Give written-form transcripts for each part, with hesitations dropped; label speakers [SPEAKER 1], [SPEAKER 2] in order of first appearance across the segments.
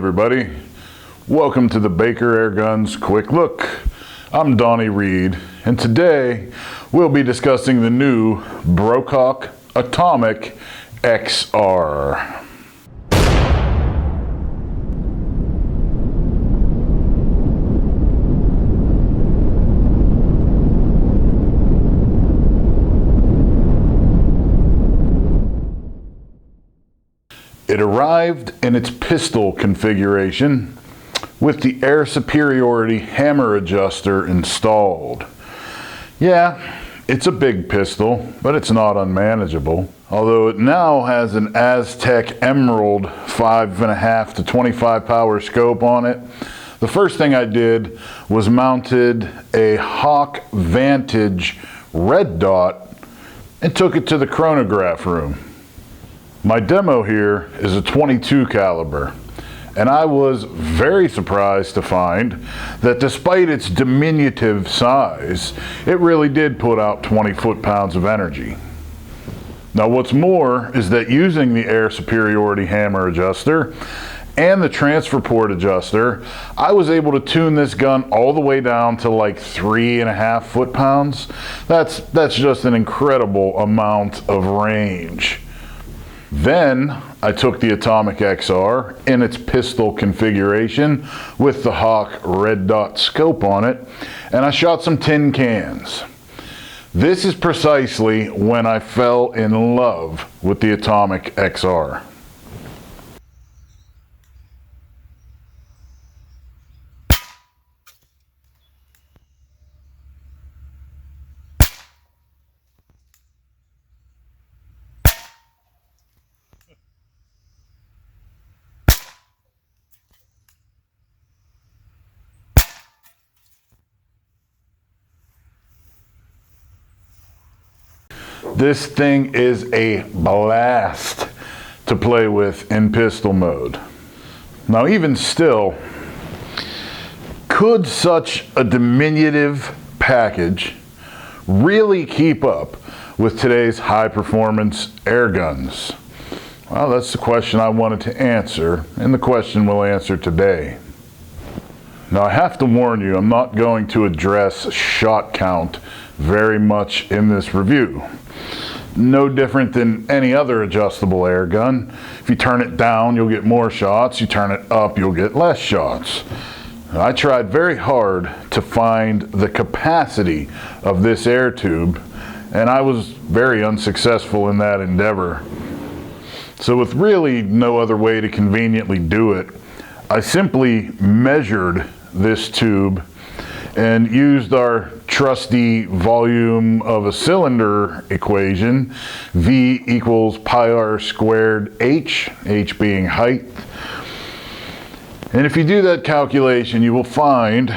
[SPEAKER 1] everybody. Welcome to the Baker Airguns Quick Look. I'm Donnie Reed, and today we'll be discussing the new Brocock Atomic XR. It arrived in its pistol configuration with the air superiority hammer adjuster installed. Yeah, it's a big pistol, but it's not unmanageable. Although it now has an Aztec Emerald 5.5 to 25 power scope on it, the first thing I did was mounted a Hawk Vantage red dot and took it to the chronograph room. My demo here is a 22 caliber, and I was very surprised to find that despite its diminutive size, it really did put out 20 foot-pounds of energy. Now what's more is that using the air superiority hammer adjuster and the transfer port adjuster, I was able to tune this gun all the way down to like 3.5 foot-pounds. That's just an incredible amount of range. Then I took the Atomic XR in its pistol configuration with the Hawk red dot scope on it, and I shot some tin cans. This is precisely when I fell in love with the Atomic XR. This thing is a blast to play with in pistol mode. Now even still, could such a diminutive package really keep up with today's high performance air guns? Well, that's the question I wanted to answer, and the question we'll answer today. Now I have to warn you, I'm not going to address shot count very much in this review. No different than any other adjustable air gun. If you turn it down, you'll get more shots. You turn it up, you'll get less shots. I tried very hard to find the capacity of this air tube, and I was very unsuccessful in that endeavor. So with really no other way to conveniently do it, I simply measured this tube and used our trusty volume of a cylinder equation, V equals pi r squared H, H being height. And if you do that calculation, you will find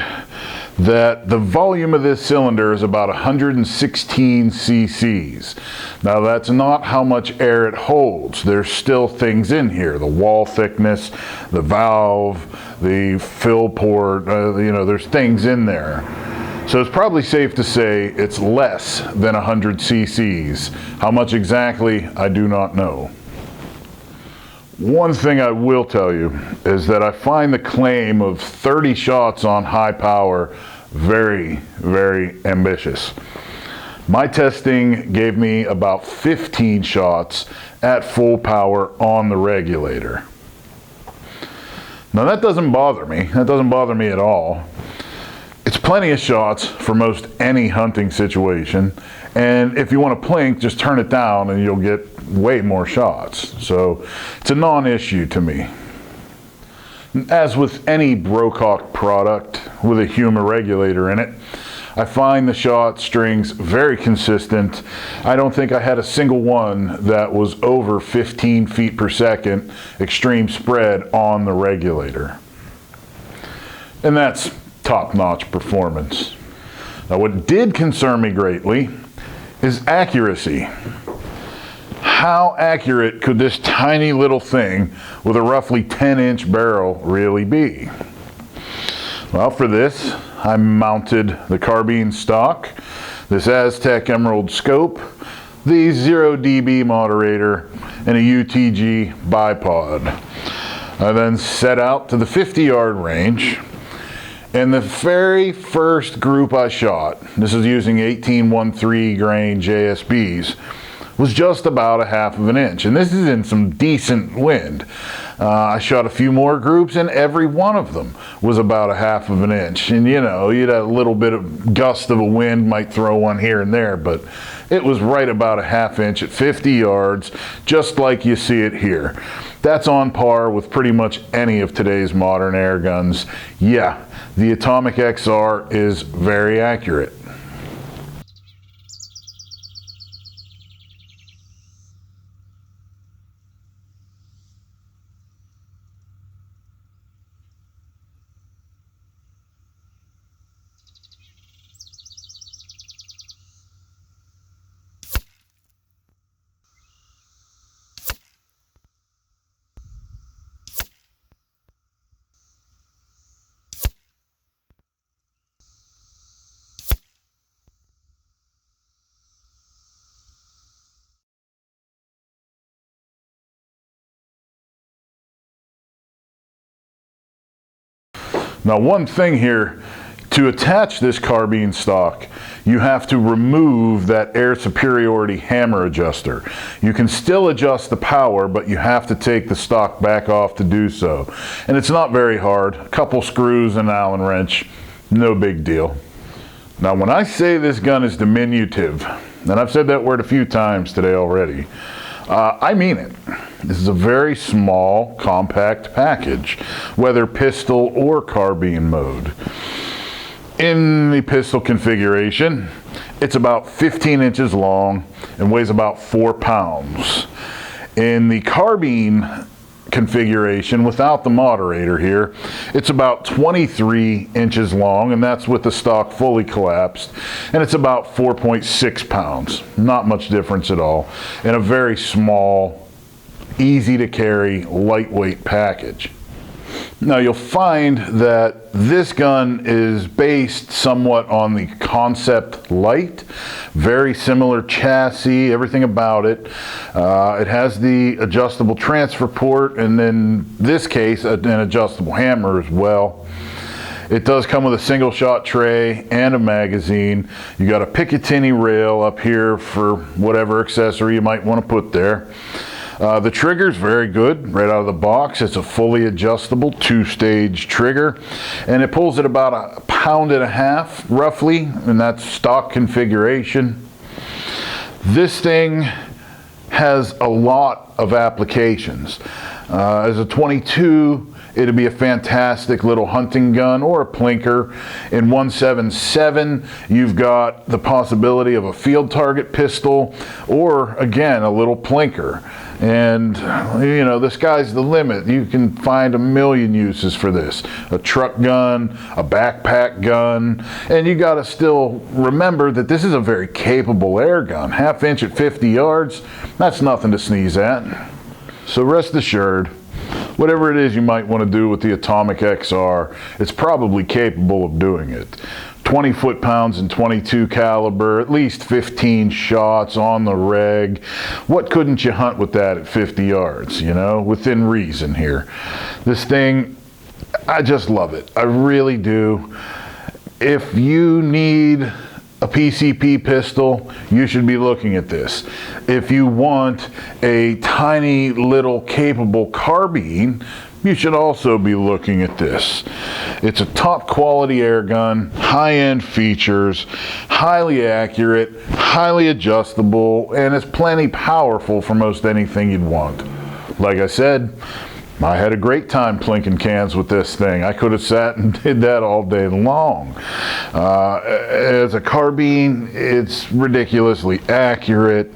[SPEAKER 1] that the volume of this cylinder is about 116 cc's. Now that's not how much air it holds. There's still things in here, the wall thickness, the valve, the fill port, there's things in there. So it's probably safe to say it's less than 100 cc's. How much exactly, I do not know. One thing I will tell you is that I find the claim of 30 shots on high power very, very ambitious. My testing gave me about 15 shots at full power on the regulator. Now that doesn't bother me. That doesn't bother me at all. It's plenty of shots for most any hunting situation, and if you want to plink, just turn it down and you'll get way more shots. So it's a non-issue to me. As with any Brocock product with a humor regulator in it, I find the shot strings very consistent. I don't think I had a single one that was over 15 feet per second extreme spread on the regulator. And that's top-notch performance. Now what did concern me greatly is accuracy. How accurate could this tiny little thing with a roughly 10-inch barrel really be? Well, for this, I mounted the Carbine stock, this Aztec Emerald scope, the 0 dB moderator, and a UTG bipod. I then set out to the 50-yard range, and the very first group I shot, this is using 18-1/3 grain JSBs, was just about a half of an inch, and this is in some decent wind. I shot a few more groups, and every one of them was about a half of an inch. And you know, you'd have a little bit of gust of a wind, might throw one here and there, but it was right about a half inch at 50 yards, just like you see it here. That's on par with pretty much any of today's modern air guns. Yeah, the Atomic XR is very accurate. Now, one thing here, to attach this carbine stock, you have to remove that air superiority hammer adjuster. You can still adjust the power, but you have to take the stock back off to do so. And it's not very hard. A couple screws and an Allen wrench, no big deal. Now, when I say this gun is diminutive, and I've said that word a few times today already, I mean it. This is a very small, compact package, whether pistol or carbine mode. In the pistol configuration, it's about 15 inches long and weighs about 4 pounds. In the carbine configuration, without the moderator here, it's about 23 inches long, and that's with the stock fully collapsed, and it's about 4.6 pounds. Not much difference at all, in a very small, easy to carry, lightweight package. Now, you'll find that this gun is based somewhat on the Concept Light. Very similar chassis, everything about it. It has the adjustable transfer port, and in this case, an adjustable hammer as well. It does come with a single shot tray and a magazine. You got a Picatinny rail up here for whatever accessory you might want to put there. The trigger's very good right out of the box. It's a fully adjustable 2-stage trigger, and it pulls at about 1.5 pounds roughly, and that's stock configuration. This thing has a lot of applications. As a .22, it'd be a fantastic little hunting gun or a plinker. In 177, you've got the possibility of a field target pistol or, again, a little plinker. And, you know, the sky's the limit. You can find a million uses for this. A truck gun, a backpack gun, and you got to still remember that this is a very capable air gun. 1/2 inch at 50 yards, that's nothing to sneeze at. So rest assured, whatever it is you might want to do with the Atomic XR, it's probably capable of doing it. 20 foot-pounds and .22 caliber, at least 15 shots on the reg. What couldn't you hunt with that at 50 yards, you know, within reason here? This thing, I just love it. I really do. If you need a PCP pistol, you should be looking at this. If you want a tiny little capable carbine, you should also be looking at this. It's a top quality air gun, high-end features, highly accurate, highly adjustable, and it's plenty powerful for most anything you'd want. Like I said, I had a great time plinking cans with this thing. I could have sat and did that all day long. As a carbine, it's ridiculously accurate.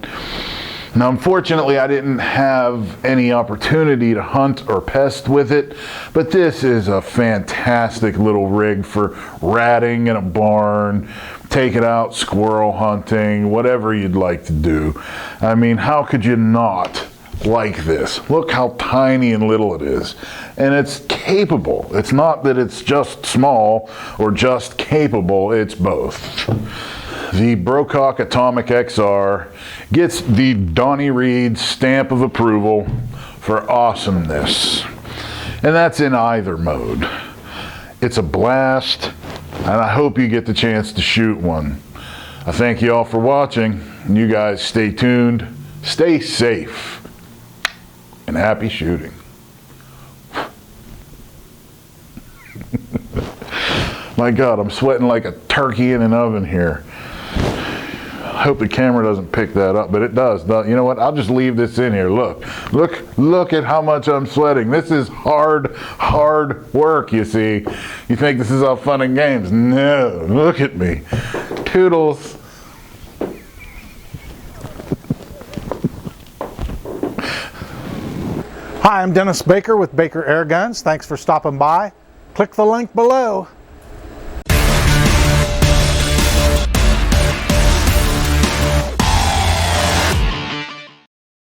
[SPEAKER 1] Now, unfortunately, I didn't have any opportunity to hunt or pest with it, but this is a fantastic little rig for ratting in a barn, take it out squirrel hunting, whatever you'd like to do. I mean, how could you not like this? Look how tiny and little it is, and it's capable. It's not that it's just small or just capable, it's both. The Brocock Atomic XR gets the Donnie Reed stamp of approval for awesomeness. And that's in either mode. It's a blast, and I hope you get the chance to shoot one. I thank you all for watching, and you guys stay tuned, stay safe, and happy shooting. My God, I'm sweating like a turkey in an oven here. I hope the camera doesn't pick that up, but it does. You know what? I'll just leave this in here. Look at how much I'm sweating. This is hard work, you see. You think this is all fun and games? No, look at me. Toodles.
[SPEAKER 2] Hi, I'm Dennis Baker with Baker Airguns. Thanks for stopping by. Click the link below.